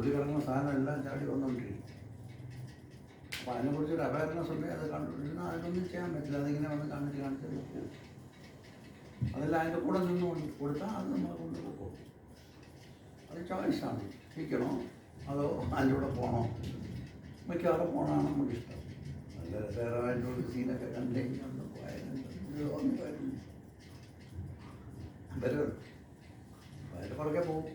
ഒരു കിടന്ന സാധനം എല്ലാം ചാടി വന്നുകൊണ്ടിരിക്കും. അപ്പോൾ അതിനെക്കുറിച്ചൊരു അവയർനെസ് ഉണ്ടെങ്കിൽ അത് കണ്ടുകൊണ്ടിരുന്നാൽ അതിനൊന്നും ചെയ്യാൻ പറ്റില്ല. അതിങ്ങനെ വന്ന് കാണിച്ച് പോകും. അതെല്ലാം അതിൻ്റെ കൂടെ നിന്ന് കൊടുത്താൽ അത് നമ്മളെ കൊണ്ടുപോയി പോകും. അത് ചോയ്സാണ്. ഇരിക്കണോ അതോ അതിൻ്റെ കൂടെ പോകണോ? മിക്കവാറും പോകണമാണ് നമുക്കിഷ്ടം. നല്ല രസകരമായിട്ടുള്ള സീനൊക്കെ കണ്ടെങ്കിൽ ഒന്ന് പോയാലും വരും. അതിൻ്റെ പുറകെ പോകും.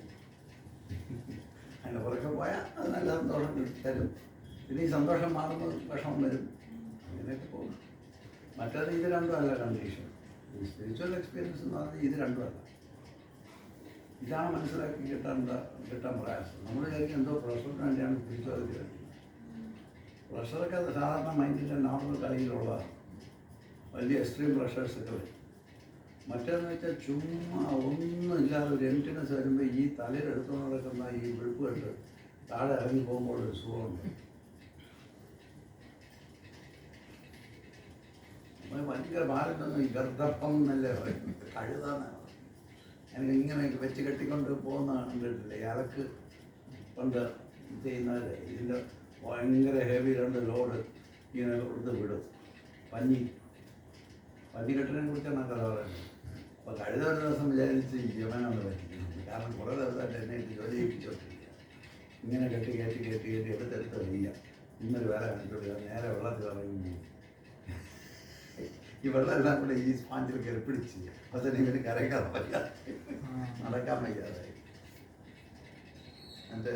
അതിൻ്റെ പുറകെ പോയാൽ അത് നല്ല സന്തോഷം തരും. പിന്നെ ഈ സന്തോഷം മാറുമ്പോൾ വിഷമം വരും. അങ്ങനെയൊക്കെ പോകും. മറ്റേത് ഇത് രണ്ടും അല്ല കണ്ടീഷൻ. ഈ സ്പിരിച്വൽ എക്സ്പീരിയൻസ് എന്ന് പറഞ്ഞാൽ ഇത് രണ്ടുമല്ല. ഇതാണ് മനസ്സിലാക്കി കിട്ടാൻ പ്രയാസം. നമ്മൾ വിചാരിക്കും എന്തോ പ്രഷറിന് വേണ്ടിയാണ് സ്പിരിച്വാലിറ്റി വേണ്ടത്. പ്രഷറൊക്കെ സാധാരണ മൈൻഡിൻ്റെ നോർമൽ കളിയിലുള്ളതാണ്. വലിയ എക്സ്ട്രീം പ്രഷേഴ്സൊക്കെ വരും. മറ്റേതെന്ന് വെച്ചാൽ ചുമ്മാ ഒന്നുമില്ലാതെ ഒരു എംപ്റ്റിനെസ് വരുമ്പോൾ ഈ തലയിൽ എടുത്തുകൊണ്ട് നടക്കുന്ന ഈ വെളുപ്പ് കണ്ട് താഴെ ഇറങ്ങി പോകുമ്പോൾ ഒരു സുഖമുണ്ട്. ഭയങ്കര ഭാരത്തൊന്നും ഈ ഗർദപ്പം എന്നല്ലേ പറയും, കഴുതാന്നാണ്. എനിക്ക് ഇങ്ങനെ വെച്ച് കെട്ടിക്കൊണ്ട് പോകുന്ന കണ്ടിട്ടില്ലേ? അലക്ക് കൊണ്ട് ചെയ്യുന്നവരെ ഇതിൻ്റെ ഭയങ്കര ഹെവി രണ്ട് ലോഡ് ഇങ്ങനെ കൊടുത്ത് വിടും. പഞ്ഞി കെട്ടിനെ കുറിച്ചാണ് കഥ പറയുന്നത്. അപ്പോൾ കഴുത ഒരു ദിവസം വിചാരിച്ച് യമനാണ് പറ്റിക്കുന്നത്. കാരണം കുറേ ദിവസമായിട്ട് എന്നെ ജോലി ചെയ്യിപ്പിച്ചോണ്ടിരിക്കുക. ഇങ്ങനെ കെട്ടി എടുത്തെടുത്ത് വയ്യ. ഇന്നൊരു വേല കണ്ടിട്ട് നേരെ വെള്ളത്തിൽ ഇറങ്ങി ഈ വെള്ളം എല്ലാം കൂടെ ഈ സ്പാഞ്ചിൽ കയറി പിടിച്ച് പക്ഷേ ഇവന് കരയ്ക്കാൻ വയ്യാതെ നടക്കാൻ വയ്യാതായി. എൻ്റെ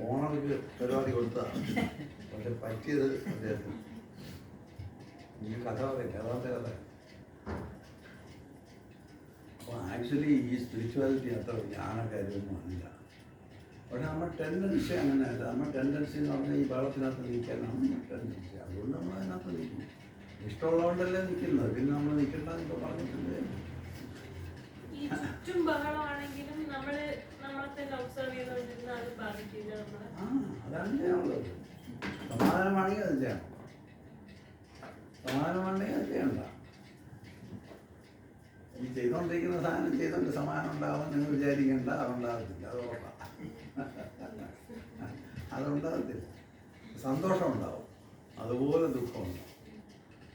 ഓണർക്ക് പരിപാടി കൊടുത്തതാണ്. പക്ഷെ പറ്റിയത് അദ്ദേഹത്തിന്. ഈ കഥ പറയും, കഥാത്തെ കഥ. അപ്പോൾ ആക്ച്വലി ഈ സ്പിരിച്വാലിറ്റി അത്ര ജ്ഞാനകാര്യമൊന്നും അല്ല. പക്ഷെ നമ്മുടെ ടെൻഡൻസി അങ്ങനെയല്ല. നമ്മുടെ ടെൻഡൻസി എന്ന് പറഞ്ഞാൽ ഈ വെള്ളത്തിനകത്ത് നിൽക്കാനാണ് നമ്മുടെ ടെൻഡൻസി. അതുകൊണ്ട് നമ്മൾ അതിനകത്ത് നിൽക്കും. ഇഷ്ടമുള്ളതുകൊണ്ടല്ലേ നിൽക്കുന്നത്. പിന്നെ നമ്മൾ നിൽക്കണ്ടെന്നൊക്കെ പറഞ്ഞിട്ടുണ്ട്. അതാണ് ചെയ്യാനുള്ളത്. സമാധാനമാണെങ്കിൽ അത് ചെയ്യണം. സമാധാനമാണെങ്കിൽ അത് ചെയ്യണ്ട. ഈ ചെയ്തുകൊണ്ടിരിക്കുന്ന സാധനം ചെയ്തുകൊണ്ട് സമാധാനം ഉണ്ടാവും നിങ്ങൾ വിചാരിക്കേണ്ട. അതുണ്ടാകത്തില്ല. അത് ഉറപ്പാണ്. അതുണ്ടാകത്തില്ല. സന്തോഷം ഉണ്ടാവും, അതുപോലെ ദുഃഖമുണ്ടാവും.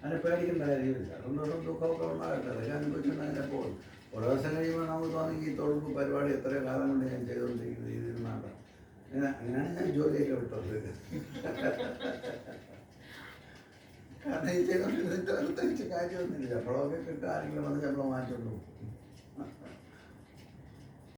അതിനെ പേടിക്കേണ്ട കാര്യമില്ല. സന്തോഷം ദുഃഖമൊക്കെ ഉണ്ടാകട്ടെ. അതൊക്കെ അനുഭവിച്ചിട്ടുണ്ടെങ്കിൽ എപ്പോൾ ഓരോ ദിവസം കഴിയുമ്പോൾ നമുക്ക് തോന്നി ഈ തൊഴിൽ പരിപാടി എത്രയോ കാലം കൊണ്ട് ഞാൻ ചെയ്തുകൊണ്ടിരിക്കുന്നത് ഇതിരുന്നാണ്. അങ്ങനെയാണ് ഞാൻ ജോലിയൊക്കെ വിട്ടത്. കാരണം ഈ ചെയ്തുകൊണ്ടിരുന്നിട്ട് പ്രത്യേകിച്ച് കാര്യമൊന്നുമില്ല. ശമ്പളമൊക്കെ കിട്ടുക, ആരെങ്കിലും വന്ന് ശമ്പളം വാങ്ങിച്ചുകൊണ്ട് പോകും.